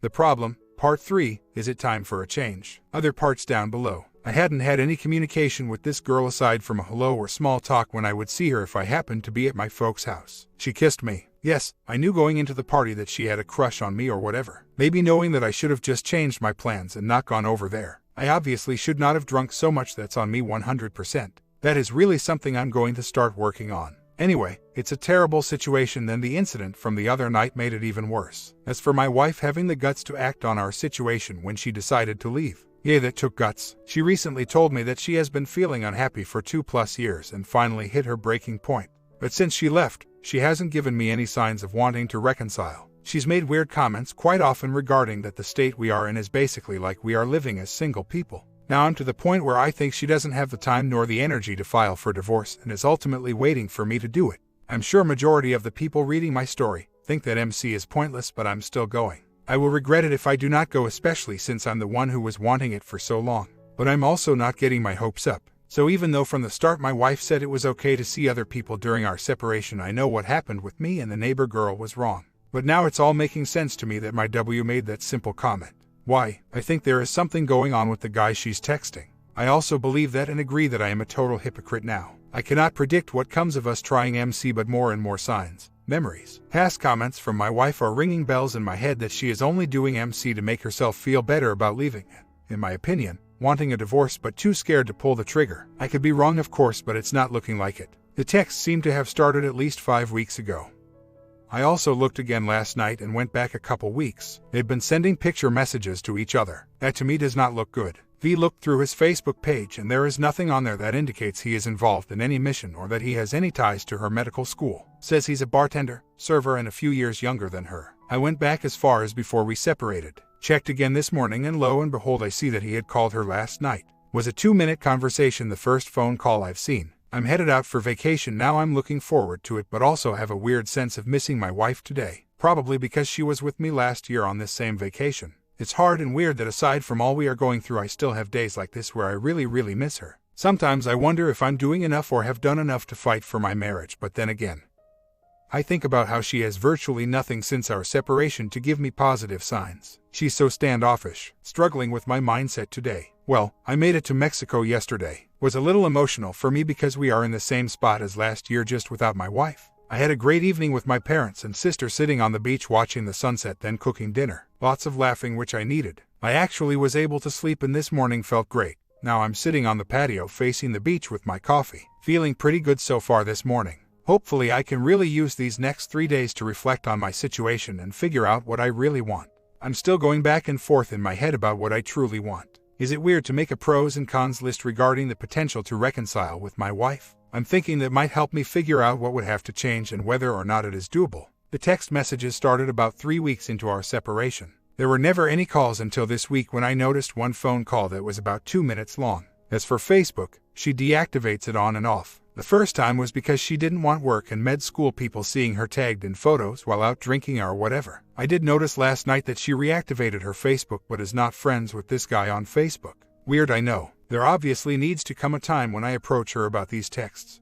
The problem, part 3, is it time for a change? Other parts down below. I hadn't had any communication with this girl aside from a hello or small talk when I would see her if I happened to be at my folks' house. She kissed me. Yes, I knew going into the party that she had a crush on me or whatever. Maybe knowing that I should have just changed my plans and not gone over there. I obviously should not have drunk so much. That's on me 100%. That is really something I'm going to start working on. Anyway, it's a terrible situation, then the incident from the other night made it even worse. As for my wife having the guts to act on our situation when she decided to leave. Yeah, that took guts. She recently told me that she has been feeling unhappy for 2+ years and finally hit her breaking point. But since she left, she hasn't given me any signs of wanting to reconcile. She's made weird comments quite often regarding that the state we are in is basically like we are living as single people. Now I'm to the point where I think she doesn't have the time nor the energy to file for divorce and is ultimately waiting for me to do it. I'm sure majority of the people reading my story think that MC is pointless, but I'm still going. I will regret it if I do not go, especially since I'm the one who was wanting it for so long. But I'm also not getting my hopes up. So even though from the start my wife said it was okay to see other people during our separation, I know what happened with me and the neighbor girl was wrong. But now it's all making sense to me that my W made that simple comment. Why? I think there is something going on with the guy she's texting. I also believe that and agree that I am a total hypocrite now. I cannot predict what comes of us trying MC, but more and more signs, memories, past comments from my wife are ringing bells in my head that she is only doing MC to make herself feel better about leaving. In my opinion, wanting a divorce but too scared to pull the trigger. I could be wrong, of course, but it's not looking like it. The texts seem to have started at least 5 weeks ago. I also looked again last night and went back a couple weeks. They've been sending picture messages to each other. That to me does not look good. V looked through his Facebook page and there is nothing on there that indicates he is involved in any mission or that he has any ties to her medical school. Says he's a bartender, server, and a few years younger than her. I went back as far as before we separated. Checked again this morning and lo and behold I see that he had called her last night. Was a 2-minute conversation, the first phone call I've seen. I'm headed out for vacation now. I'm looking forward to it, but also have a weird sense of missing my wife today. Probably because she was with me last year on this same vacation. It's hard and weird that aside from all we are going through, I still have days like this where I really miss her. Sometimes I wonder if I'm doing enough or have done enough to fight for my marriage, but then again, I think about how she has virtually nothing since our separation to give me positive signs. She's so standoffish, struggling with my mindset today. Well, I made it to Mexico yesterday. Was a little emotional for me because we are in the same spot as last year, just without my wife. I had a great evening with my parents and sister sitting on the beach watching the sunset, then cooking dinner. Lots of laughing, which I needed. I actually was able to sleep and this morning felt great. Now I'm sitting on the patio facing the beach with my coffee. Feeling pretty good so far this morning. Hopefully I can really use these next 3 days to reflect on my situation and figure out what I really want. I'm still going back and forth in my head about what I truly want. Is it weird to make a pros and cons list regarding the potential to reconcile with my wife? I'm thinking that might help me figure out what would have to change and whether or not it is doable. The text messages started about 3 weeks into our separation. There were never any calls until this week when I noticed one phone call that was about 2 minutes long. As for Facebook, she deactivates it on and off. The first time was because she didn't want work and med school people seeing her tagged in photos while out drinking or whatever. I did notice last night that she reactivated her Facebook but is not friends with this guy on Facebook. Weird, I know. There obviously needs to come a time when I approach her about these texts.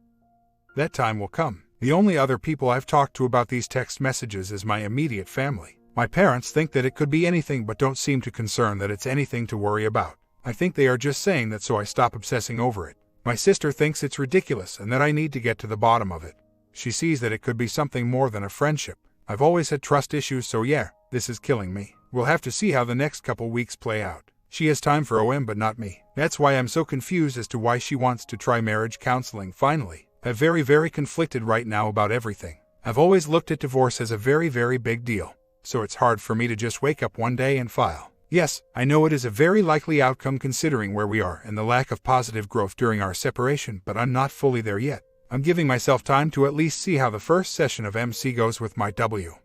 That time will come. The only other people I've talked to about these text messages is my immediate family. My parents think that it could be anything but don't seem too concerned that it's anything to worry about. I think they are just saying that so I stop obsessing over it. My sister thinks it's ridiculous and that I need to get to the bottom of it. She sees that it could be something more than a friendship. I've always had trust issues, so yeah, this is killing me. We'll have to see how the next couple weeks play out. She has time for OM but not me. That's why I'm so confused as to why she wants to try marriage counseling finally. I'm very conflicted right now about everything. I've always looked at divorce as a very big deal. So it's hard for me to just wake up one day and file. Yes, I know it is a very likely outcome considering where we are and the lack of positive growth during our separation, but I'm not fully there yet. I'm giving myself time to at least see how the first session of MC goes with my W.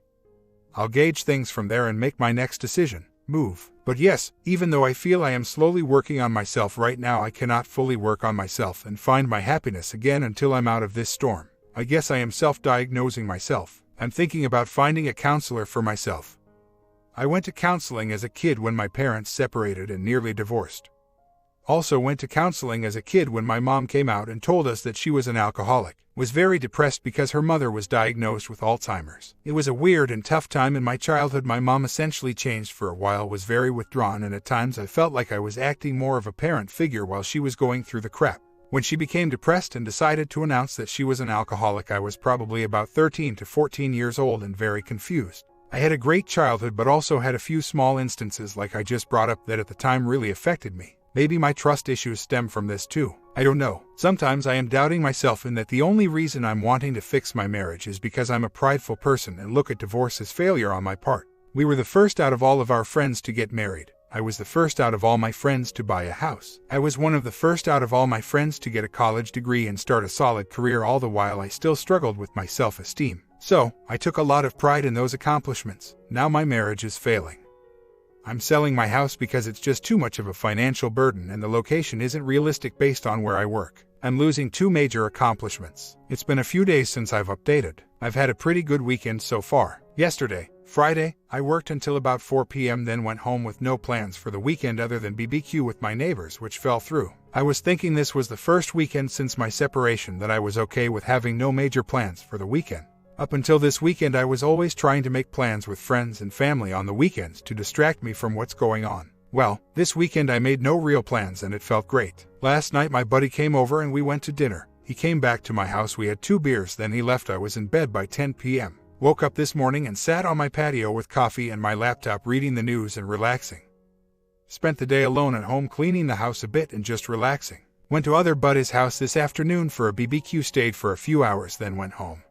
I'll gauge things from there and make my next decision, move. But yes, even though I feel I am slowly working on myself right now, I cannot fully work on myself and find my happiness again until I'm out of this storm. I guess I am self-diagnosing myself. I'm thinking about finding a counselor for myself. I went to counseling as a kid when my parents separated and nearly divorced. Also went to counseling as a kid when my mom came out and told us that she was an alcoholic. Was very depressed because her mother was diagnosed with Alzheimer's. It was a weird and tough time in my childhood. My mom essentially changed for a while, was very withdrawn, and at times I felt like I was acting more of a parent figure while she was going through the crap. When she became depressed and decided to announce that she was an alcoholic, I was probably about 13 to 14 years old and very confused. I had a great childhood but also had a few small instances like I just brought up that at the time really affected me. Maybe my trust issues stem from this too. I don't know. Sometimes I am doubting myself in that the only reason I'm wanting to fix my marriage is because I'm a prideful person and look at divorce as failure on my part. We were the first out of all of our friends to get married. I was the first out of all my friends to buy a house. I was one of the first out of all my friends to get a college degree and start a solid career, all the while I still struggled with my self-esteem. So, I took a lot of pride in those accomplishments. Now my marriage is failing. I'm selling my house because it's just too much of a financial burden and the location isn't realistic based on where I work. I'm losing 2 major accomplishments. It's been a few days since I've updated. I've had a pretty good weekend so far. Yesterday, Friday, I worked until about 4 p.m. then went home with no plans for the weekend other than BBQ with my neighbors, which fell through. I was thinking this was the first weekend since my separation that I was okay with having no major plans for the weekend. Up until this weekend, I was always trying to make plans with friends and family on the weekends to distract me from what's going on. Well, this weekend I made no real plans and it felt great. Last night my buddy came over and we went to dinner. He came back to my house, we had 2 beers, then he left. I was in bed by 10 p.m. Woke up this morning and sat on my patio with coffee and my laptop reading the news and relaxing. Spent the day alone at home cleaning the house a bit and just relaxing. Went to other buddy's house this afternoon for a BBQ, stayed for a few hours, then went home.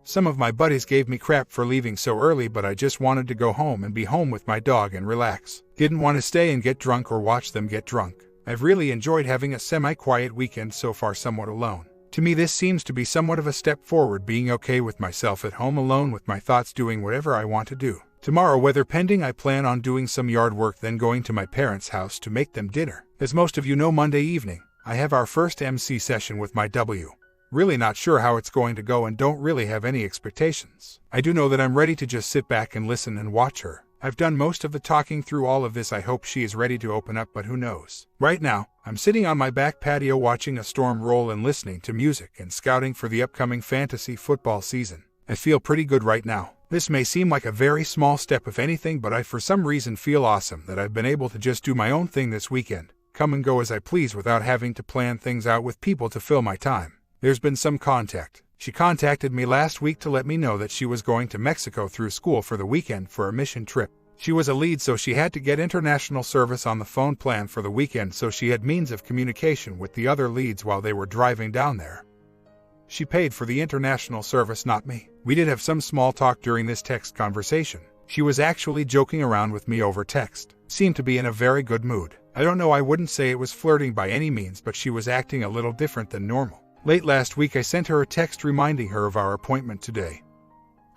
Some of my buddies gave me crap for leaving so early, but I just wanted to go home and be home with my dog and relax. Didn't want to stay and get drunk or watch them get drunk. I've really enjoyed having a semi-quiet weekend so far, somewhat alone. To me this seems to be somewhat of a step forward, being okay with myself at home alone with my thoughts, doing whatever I want to do. Tomorrow, weather pending, I plan on doing some yard work, then going to my parents' house to make them dinner. As most of you know, Monday evening, I have our first MC session with my W. Really not sure how it's going to go and don't really have any expectations. I do know that I'm ready to just sit back and listen and watch her. I've done most of the talking through all of this. I hope she is ready to open up, but who knows. Right now, I'm sitting on my back patio watching a storm roll and listening to music and scouting for the upcoming fantasy football season. I feel pretty good right now. This may seem like a very small step if anything, but I for some reason feel awesome that I've been able to just do my own thing this weekend, come and go as I please without having to plan things out with people to fill my time. There's been some contact. She contacted me last week to let me know that she was going to Mexico through school for the weekend for a mission trip. She was a lead, so she had to get international service on the phone plan for the weekend, so she had means of communication with the other leads while they were driving down there. She paid for the international service, not me. We did have some small talk during this text conversation. She was actually joking around with me over text. Seemed to be in a very good mood. I don't know, I wouldn't say it was flirting by any means, but she was acting a little different than normal. Late last week I sent her a text reminding her of our appointment today.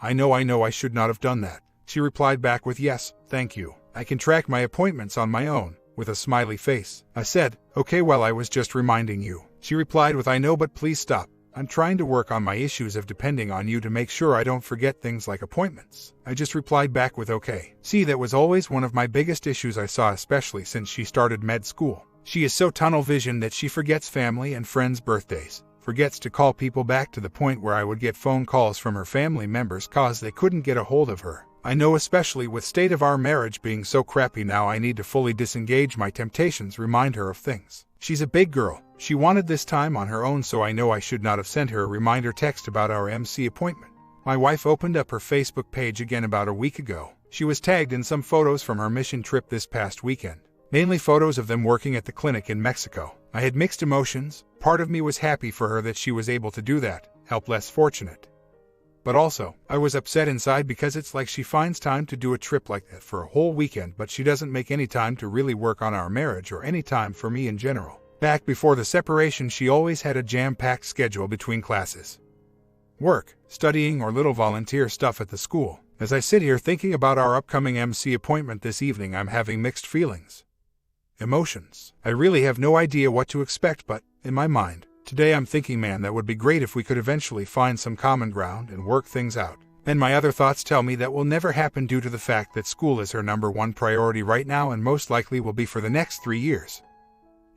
I know I should not have done that. She replied back with, "Yes, thank you. I can track my appointments on my own," with a smiley face. I said, "Okay, well, I was just reminding you." She replied with, "I know, but please stop. I'm trying to work on my issues of depending on you to make sure I don't forget things like appointments." I just replied back with, "Okay." See, that was always one of my biggest issues I saw, especially since she started med school. She is so tunnel visioned that she forgets family and friends' birthdays. Forgets to call people back, to the point where I would get phone calls from her family members cause they couldn't get a hold of her. I know, especially with state of our marriage being so crappy now, I need to fully disengage my temptations, remind her of things. She's a big girl. She wanted this time on her own, so I know I should not have sent her a reminder text about our MC appointment. My wife opened up her Facebook page again about a week ago. She was tagged in some photos from her mission trip this past weekend. Mainly photos of them working at the clinic in Mexico. I had mixed emotions. Part of me was happy for her that she was able to do that, help less fortunate. But also, I was upset inside because it's like she finds time to do a trip like that for a whole weekend, but she doesn't make any time to really work on our marriage or any time for me in general. Back before the separation, she always had a jam-packed schedule between classes, work, studying, or little volunteer stuff at the school. As I sit here thinking about our upcoming MC appointment this evening, I'm having mixed feelings. Emotions. I really have no idea what to expect, but, in my mind, today I'm thinking, man, that would be great if we could eventually find some common ground and work things out. And my other thoughts tell me that will never happen due to the fact that school is her #1 priority right now and most likely will be for the next 3 years.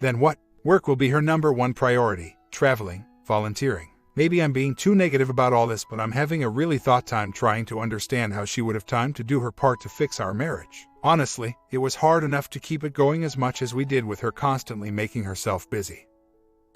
Then what? Work will be her #1 priority. Traveling, volunteering. Maybe I'm being too negative about all this, but I'm having a really thought time trying to understand how she would have time to do her part to fix our marriage. Honestly, it was hard enough to keep it going as much as we did with her constantly making herself busy.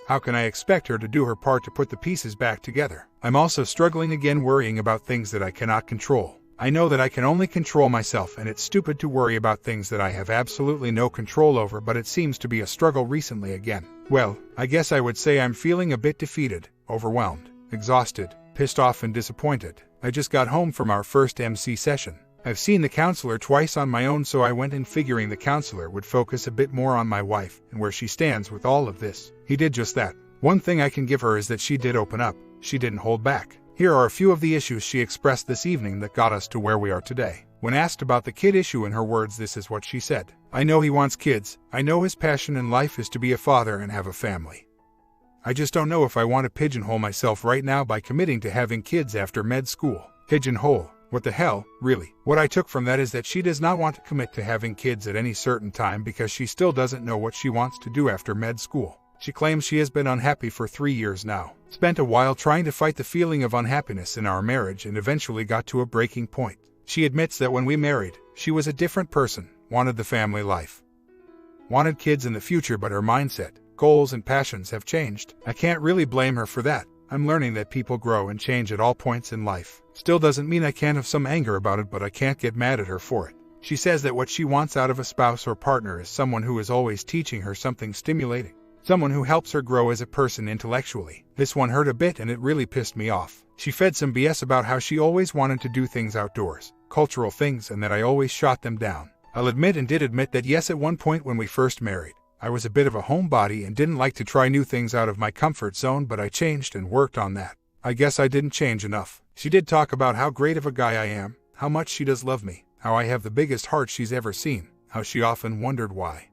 How can I expect her to do her part to put the pieces back together? I'm also struggling again, worrying about things that I cannot control. I know that I can only control myself, and it's stupid to worry about things that I have absolutely no control over, but it seems to be a struggle recently again. Well, I guess I would say I'm feeling a bit defeated, overwhelmed, exhausted, pissed off and disappointed. I just got home from our first MC session. I've seen the counselor twice on my own, so I went in figuring the counselor would focus a bit more on my wife and where she stands with all of this. He did just that. One thing I can give her is that she did open up. She didn't hold back. Here are a few of the issues she expressed this evening that got us to where we are today. When asked about the kid issue, in her words, this is what she said. I know he wants kids. I know his passion in life is to be a father and have a family. I just don't know if I want to pigeonhole myself right now by committing to having kids after med school. Pigeonhole? What the hell, really? What I took from that is that she does not want to commit to having kids at any certain time because she still doesn't know what she wants to do after med school. She claims she has been unhappy for 3 years now, spent a while trying to fight the feeling of unhappiness in our marriage, and eventually got to a breaking point. She admits that when we married, she was a different person, wanted the family life, wanted kids in the future, but her mindset, goals and passions have changed. I can't really blame her for that. I'm learning that people grow and change at all points in life. Still doesn't mean I can't have some anger about it, but I can't get mad at her for it. She says that what she wants out of a spouse or partner is someone who is always teaching her something stimulating. Someone who helps her grow as a person intellectually. This one hurt a bit and it really pissed me off. She fed some BS about how she always wanted to do things outdoors, cultural things, and that I always shot them down. I'll admit and did admit that yes, at one point when we first married, I was a bit of a homebody and didn't like to try new things out of my comfort zone, but I changed and worked on that. I guess I didn't change enough. She did talk about how great of a guy I am, how much she does love me, how I have the biggest heart she's ever seen, how she often wondered why.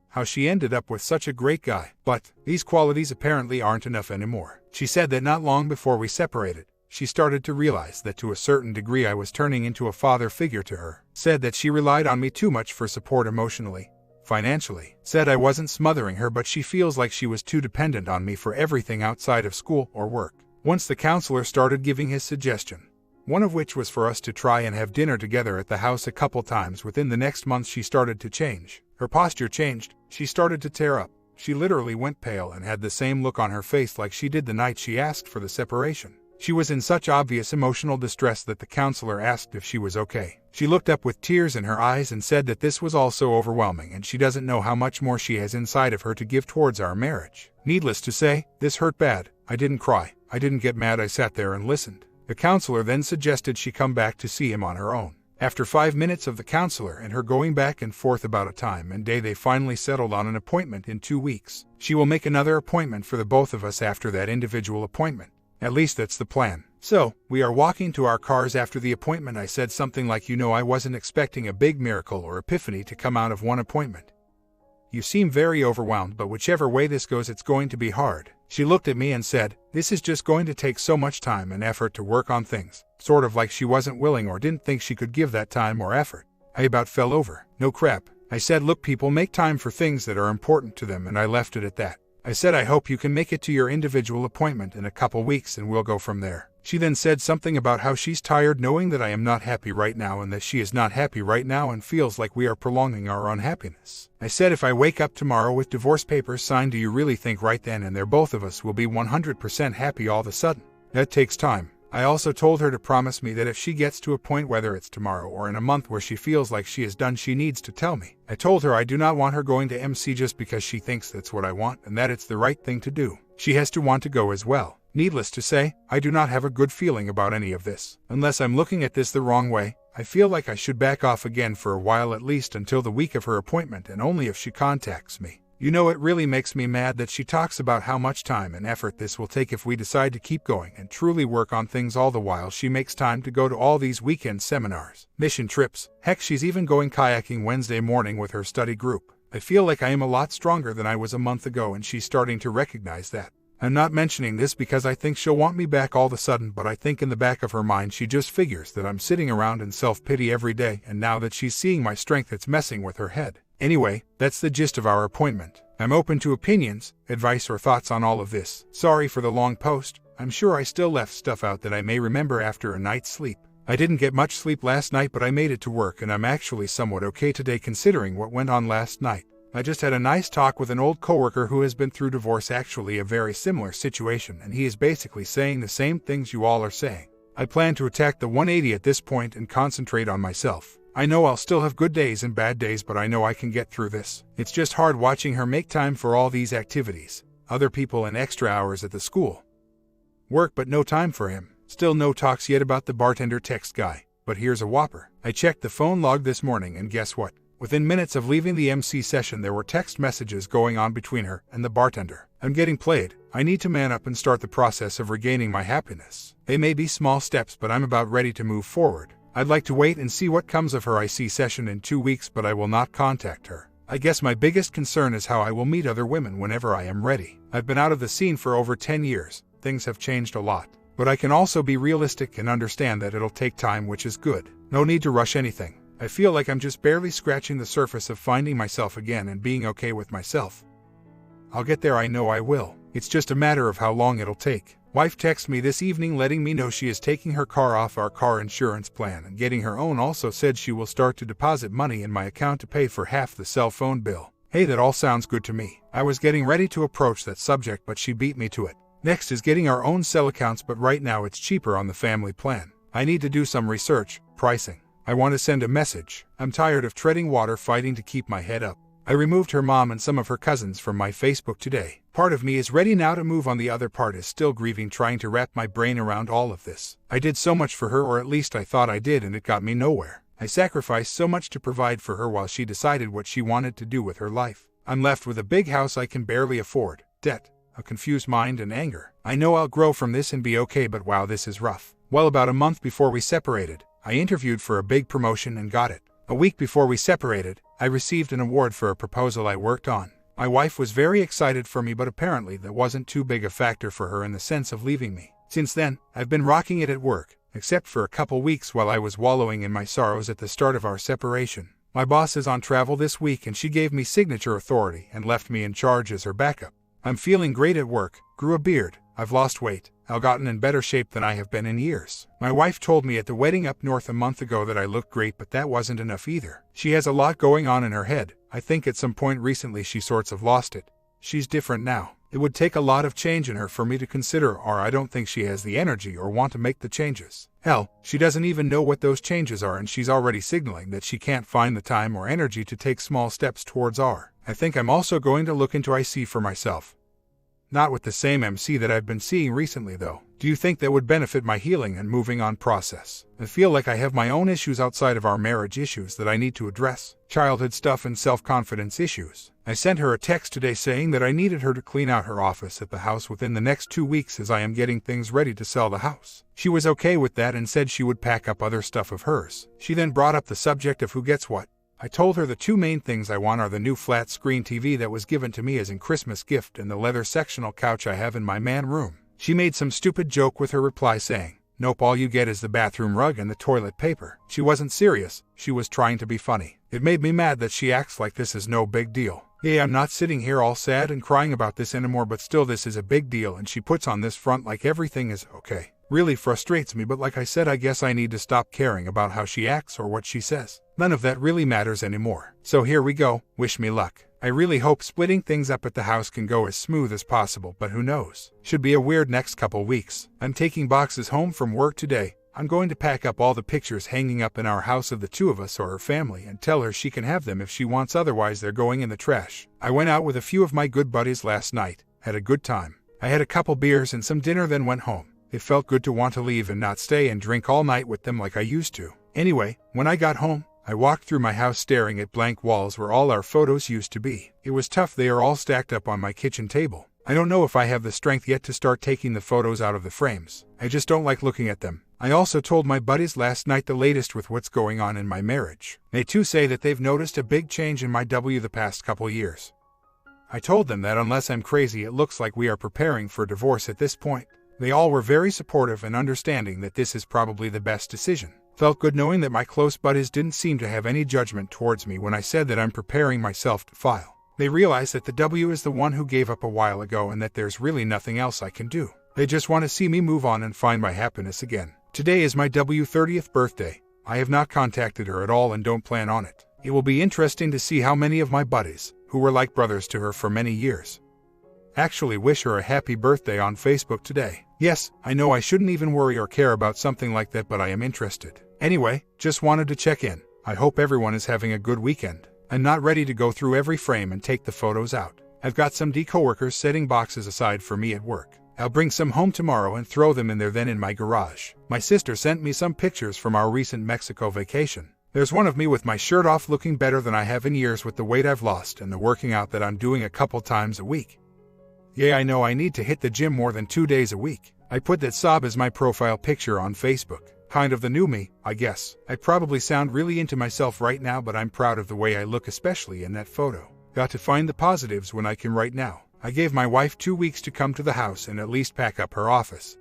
How she ended up with such a great guy. But these qualities apparently aren't enough anymore. She said that not long before we separated, she started to realize that to a certain degree I was turning into a father figure to her. Said that she relied on me too much for support emotionally, financially. Said I wasn't smothering her, but she feels like she was too dependent on me for everything outside of school or work. Once the counselor started giving his suggestion, one of which was for us to try and have dinner together at the house a couple times within the next month, she started to change. Her posture changed. She started to tear up. She literally went pale and had the same look on her face like she did the night she asked for the separation. She was in such obvious emotional distress that the counselor asked if she was okay. She looked up with tears in her eyes and said that this was all so overwhelming and she doesn't know how much more she has inside of her to give towards our marriage. Needless to say, this hurt bad. I didn't cry. I didn't get mad. I sat there and listened. The counselor then suggested she come back to see him on her own. After 5 minutes of the counselor and her going back and forth about a time and day, they finally settled on an appointment in 2 weeks. She will make another appointment for the both of us after that individual appointment. At least that's the plan. So, we are walking to our cars after the appointment. I said something like, I wasn't expecting a big miracle or epiphany to come out of one appointment. You seem very overwhelmed, but whichever way this goes, it's going to be hard. She looked at me and said, this is just going to take so much time and effort to work on things. Sort of like she wasn't willing or didn't think she could give that time or effort. I about fell over. No crap. I said, look, people make time for things that are important to them, and I left it at that. I said, I hope you can make it to your individual appointment in a couple weeks and we'll go from there. She then said something about how she's tired knowing that I am not happy right now and that she is not happy right now and feels like we are prolonging our unhappiness. I said, if I wake up tomorrow with divorce papers signed, do you really think right then and there both of us will be 100% happy all of a sudden? That takes time. I also told her to promise me that if she gets to a point, whether it's tomorrow or in a month, where she feels like she is done, she needs to tell me. I told her I do not want her going to MC just because she thinks that's what I want and that it's the right thing to do. She has to want to go as well. Needless to say, I do not have a good feeling about any of this. Unless I'm looking at this the wrong way, I feel like I should back off again for a while, at least until the week of her appointment, and only if she contacts me. It really makes me mad that she talks about how much time and effort this will take if we decide to keep going and truly work on things, all the while she makes time to go to all these weekend seminars, mission trips. Heck, she's even going kayaking Wednesday morning with her study group. I feel like I am a lot stronger than I was a month ago, and she's starting to recognize that. I'm not mentioning this because I think she'll want me back all of a sudden, but I think in the back of her mind she just figures that I'm sitting around in self-pity every day, and now that she's seeing my strength, it's messing with her head. Anyway, that's the gist of our appointment. I'm open to opinions, advice, or thoughts on all of this. Sorry for the long post. I'm sure I still left stuff out that I may remember after a night's sleep. I didn't get much sleep last night, but I made it to work and I'm actually somewhat okay today considering what went on last night. I just had a nice talk with an old coworker who has been through divorce, actually a very similar situation, and he is basically saying the same things you all are saying. I plan to attack the 180 at this point and concentrate on myself. I know I'll still have good days and bad days, but I know I can get through this. It's just hard watching her make time for all these activities, other people and extra hours at the school. Work, but no time for him. Still no talks yet about the bartender text guy. But here's a whopper. I checked the phone log this morning and guess what? Within minutes of leaving the MC session, there were text messages going on between her and the bartender. I'm getting played. I need to man up and start the process of regaining my happiness. They may be small steps, but I'm about ready to move forward. I'd like to wait and see what comes of her IC session in 2 weeks, but I will not contact her. I guess my biggest concern is how I will meet other women whenever I am ready. I've been out of the scene for over 10 years. Things have changed a lot. But I can also be realistic and understand that it'll take time, which is good. No need to rush anything. I feel like I'm just barely scratching the surface of finding myself again and being okay with myself. I'll get there, I know I will. It's just a matter of how long it'll take. Wife texted me this evening letting me know she is taking her car off our car insurance plan and getting her own. Also said she will start to deposit money in my account to pay for half the cell phone bill. Hey, that all sounds good to me. I was getting ready to approach that subject, but she beat me to it. Next is getting our own cell accounts, but right now it's cheaper on the family plan. I need to do some research, pricing. I want to send a message. I'm tired of treading water fighting to keep my head up. I removed her mom and some of her cousins from my Facebook today. Part of me is ready now to move on, the other part is still grieving, trying to wrap my brain around all of this. I did so much for her, or at least I thought I did, and it got me nowhere. I sacrificed so much to provide for her while she decided what she wanted to do with her life. I'm left with a big house I can barely afford, debt, a confused mind, and anger. I know I'll grow from this and be okay, but wow, this is rough. Well, about a month before we separated, I interviewed for a big promotion and got it. A week before we separated, I received an award for a proposal I worked on. My wife was very excited for me, but apparently that wasn't too big a factor for her in the sense of leaving me. Since then, I've been rocking it at work, except for a couple weeks while I was wallowing in my sorrows at the start of our separation. My boss is on travel this week and she gave me signature authority and left me in charge as her backup. I'm feeling great at work, grew a beard, I've lost weight, I've gotten in better shape than I have been in years. My wife told me at the wedding up north a month ago that I looked great, but that wasn't enough either. She has a lot going on in her head. I think at some point recently she sorts of lost it. She's different now. It would take a lot of change in her for me to consider, or I don't think she has the energy or want to make the changes. Hell, she doesn't even know what those changes are, and she's already signaling that she can't find the time or energy to take small steps towards R. I think I'm also going to look into IC for myself. Not with the same MC that I've been seeing recently though. Do you think that would benefit my healing and moving on process? I feel like I have my own issues outside of our marriage, issues that I need to address. Childhood stuff and self-confidence issues. I sent her a text today saying that I needed her to clean out her office at the house within the next 2 weeks as I am getting things ready to sell the house. She was okay with that and said she would pack up other stuff of hers. She then brought up the subject of who gets what. I told her the 2 main things I want are the new flat screen TV that was given to me as a Christmas gift and the leather sectional couch I have in my man room. She made some stupid joke with her reply saying, "Nope, all you get is the bathroom rug and the toilet paper." She wasn't serious, she was trying to be funny. It made me mad that she acts like this is no big deal. Hey, I'm not sitting here all sad and crying about this anymore, but still this is a big deal and she puts on this front like everything is okay. Really frustrates me, but like I said, I guess I need to stop caring about how she acts or what she says. None of that really matters anymore. So here we go, wish me luck. I really hope splitting things up at the house can go as smooth as possible, but who knows? Should be a weird next couple weeks. I'm taking boxes home from work today. I'm going to pack up all the pictures hanging up in our house of the 2 of us or her family and tell her she can have them if she wants, otherwise they're going in the trash. I went out with a few of my good buddies last night, had a good time. I had a couple beers and some dinner, then went home. It felt good to want to leave and not stay and drink all night with them like I used to. Anyway, when I got home, I walked through my house staring at blank walls where all our photos used to be. It was tough, they are all stacked up on my kitchen table. I don't know if I have the strength yet to start taking the photos out of the frames. I just don't like looking at them. I also told my buddies last night the latest with what's going on in my marriage. They too say that they've noticed a big change in my the past couple years. I told them that unless I'm crazy, it looks like we are preparing for divorce at this point. They all were very supportive and understanding that this is probably the best decision. Felt good knowing that my close buddies didn't seem to have any judgment towards me when I said that I'm preparing myself to file. They realize that the W is the one who gave up a while ago and that there's really nothing else I can do. They just want to see me move on and find my happiness again. Today is my W's 30th birthday. I have not contacted her at all and don't plan on it. It will be interesting to see how many of my buddies, who were like brothers to her for many years, actually wish her a happy birthday on Facebook today. Yes, I know I shouldn't even worry or care about something like that, but I am interested. Anyway, just wanted to check in. I hope everyone is having a good weekend. I'm not ready to go through every frame and take the photos out. I've got some coworkers setting boxes aside for me at work. I'll bring some home tomorrow and throw them in there then in my garage. My sister sent me some pictures from our recent Mexico vacation. There's one of me with my shirt off looking better than I have in years with the weight I've lost and the working out that I'm doing a couple times a week. Yeah, I know I need to hit the gym more than 2 days a week. I put that sob as my profile picture on Facebook. Kind of the new me, I guess. I probably sound really into myself right now, but I'm proud of the way I look, especially in that photo. Got to find the positives when I can right now. I gave my wife 2 weeks to come to the house and at least pack up her office.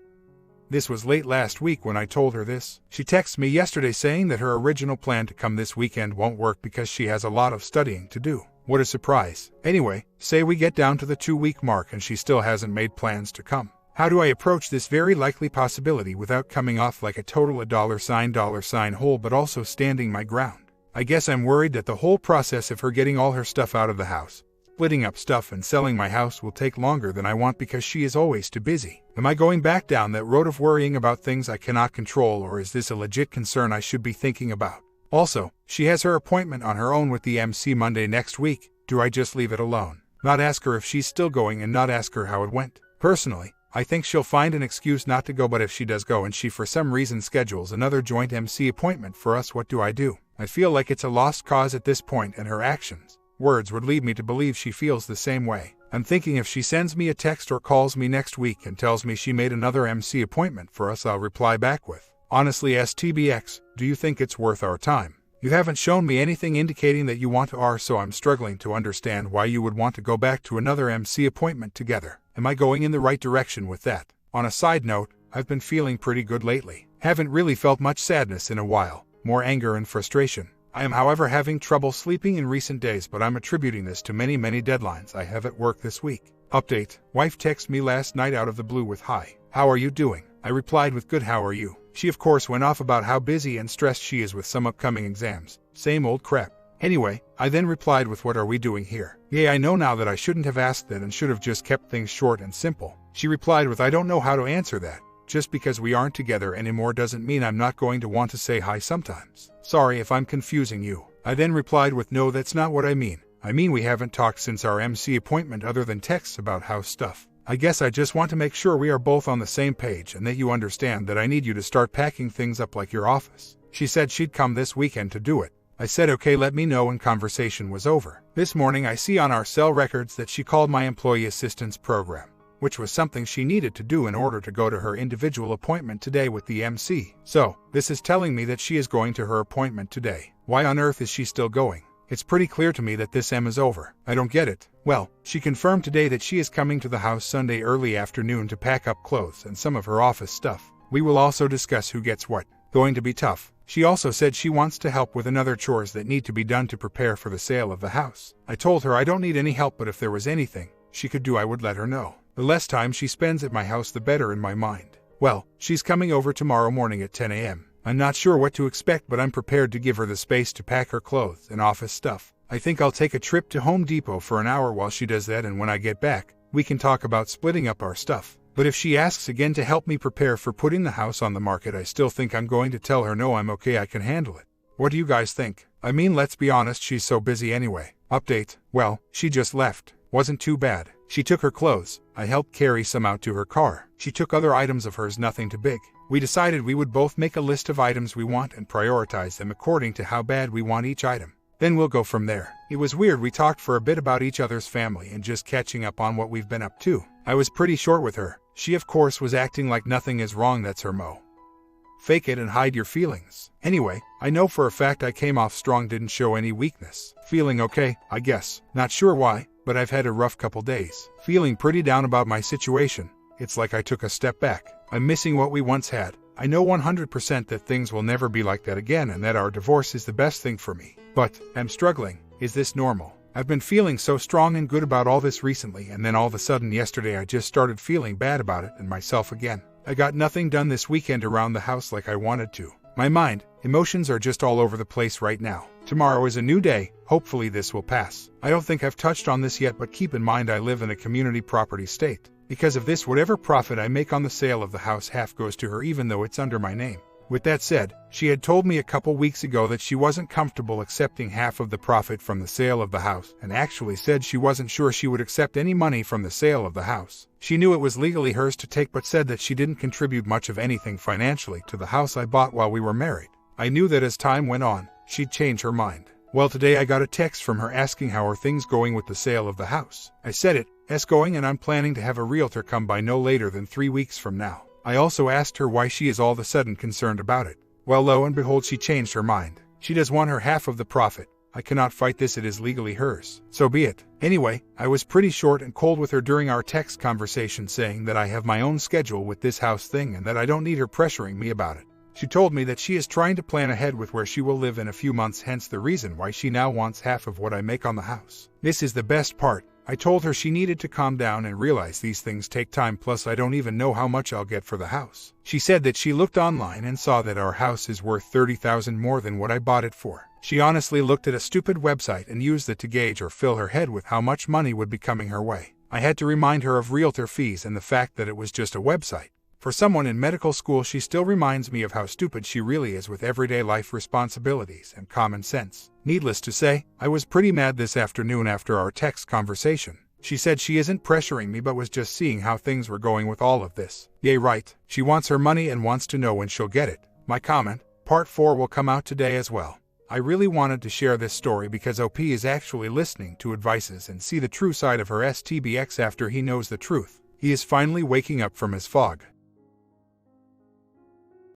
This was late last week when I told her this. She texted me yesterday saying that her original plan to come this weekend won't work because she has a lot of studying to do. What a surprise. Anyway, say we get down to the 2-week mark and she still hasn't made plans to come. How do I approach this very likely possibility without coming off like a total $sign hole but also standing my ground? I guess I'm worried that the whole process of her getting all her stuff out of the house, splitting up stuff and selling my house will take longer than I want because she is always too busy. Am I going back down that road of worrying about things I cannot control, or is this a legit concern I should be thinking about? Also, she has her appointment on her own with the MC Monday next week. Do I just leave it alone? Not ask her if she's still going and not ask her how it went? Personally, I think she'll find an excuse not to go, but if she does go and she for some reason schedules another joint MC appointment for us, what do? I feel like it's a lost cause at this point, and her actions, words would lead me to believe she feels the same way. I'm thinking if she sends me a text or calls me next week and tells me she made another MC appointment for us, I'll reply back with, honestly STBX, do you think it's worth our time? You haven't shown me anything indicating that you want to, so I'm struggling to understand why you would want to go back to another MC appointment together. Am I going in the right direction with that? On a side note, I've been feeling pretty good lately. Haven't really felt much sadness in a while, more anger and frustration. I am, however, having trouble sleeping in recent days, but I'm attributing this to many deadlines I have at work this week. Update: wife texted me last night out of the blue with, "Hi, how are you doing?" I replied with, "Good, how are you?" She of course went off about how busy and stressed she is with some upcoming exams. Same old crap. Anyway, I then replied with, "What are we doing here?" Yeah, I know now that I shouldn't have asked that and should have just kept things short and simple. She replied with, "I don't know how to answer that. Just because we aren't together anymore doesn't mean I'm not going to want to say hi sometimes. Sorry if I'm confusing you." I then replied with, "No, that's not what I mean. I mean we haven't talked since our MC appointment other than texts about house stuff. I guess I just want to make sure we are both on the same page and that you understand that I need you to start packing things up like your office." She said she'd come this weekend to do it. I said okay, let me know, and conversation was over. This morning I see on our cell records that she called my employee assistance program, which was something she needed to do in order to go to her individual appointment today with the MC. So, this is telling me that she is going to her appointment today. Why on earth is she still going? It's pretty clear to me that this M is over. I don't get it. Well, she confirmed today that she is coming to the house Sunday early afternoon to pack up clothes and some of her office stuff. We will also discuss who gets what. Going to be tough. She also said she wants to help with another chores that need to be done to prepare for the sale of the house. I told her I don't need any help, but if there was anything she could do I would let her know. The less time she spends at my house the better in my mind. Well, she's coming over tomorrow morning at 10 a.m. I'm not sure what to expect, but I'm prepared to give her the space to pack her clothes and office stuff. I think I'll take a trip to Home Depot for an hour while she does that, and when I get back, we can talk about splitting up our stuff. But if she asks again to help me prepare for putting the house on the market, I still think I'm going to tell her no, I'm okay, I can handle it. What do you guys think? I mean, let's be honest, she's so busy anyway. Update: well, she just left. Wasn't too bad. She took her clothes. I helped carry some out to her car. She took other items of hers, nothing too big. We decided we would both make a list of items we want and prioritize them according to how bad we want each item. Then we'll go from there. It was weird, we talked for a bit about each other's family and just catching up on what we've been up to. I was pretty short with her. She of course was acting like nothing is wrong, that's her mo. Fake it and hide your feelings. Anyway, I know for a fact I came off strong, didn't show any weakness. Feeling okay, I guess. Not sure why, but I've had a rough couple days. Feeling pretty down about my situation. It's like I took a step back. I'm missing what we once had. I know 100% that things will never be like that again and that our divorce is the best thing for me. But I'm struggling. Is this normal? I've been feeling so strong and good about all this recently, and then all of a sudden yesterday I just started feeling bad about it and myself again. I got nothing done this weekend around the house like I wanted to. My mind, emotions are just all over the place right now. Tomorrow is a new day, hopefully this will pass. I don't think I've touched on this yet, but keep in mind I live in a community property state. Because of this, whatever profit I make on the sale of the house, half goes to her even though it's under my name. With that said, she had told me a couple weeks ago that she wasn't comfortable accepting half of the profit from the sale of the house, and actually said she wasn't sure she would accept any money from the sale of the house. She knew it was legally hers to take, but said that she didn't contribute much of anything financially to the house I bought while we were married. I knew that as time went on, she'd change her mind. Well, today I got a text from her asking how are things going with the sale of the house. I said it's going, and I'm planning to have a realtor come by no later than 3 weeks from now. I also asked her why she is all of a sudden concerned about it. Well, lo and behold, she changed her mind. She does want her half of the profit. I cannot fight this, it is legally hers. So be it. Anyway, I was pretty short and cold with her during our text conversation, saying that I have my own schedule with this house thing and that I don't need her pressuring me about it. She told me that she is trying to plan ahead with where she will live in a few months, hence the reason why she now wants half of what I make on the house. This is the best part. I told her she needed to calm down and realize these things take time, plus I don't even know how much I'll get for the house. She said that she looked online and saw that our house is worth $30,000 more than what I bought it for. She honestly looked at a stupid website and used it to gauge or fill her head with how much money would be coming her way. I had to remind her of realtor fees and the fact that it was just a website. For someone in medical school, she still reminds me of how stupid she really is with everyday life responsibilities and common sense. Needless to say, I was pretty mad this afternoon after our text conversation. She said she isn't pressuring me but was just seeing how things were going with all of this. Yay, right. She wants her money and wants to know when she'll get it. My comment, part 4, will come out today as well. I really wanted to share this story because OP is actually listening to advices and see the true side of her STBX after he knows the truth. He is finally waking up from his fog.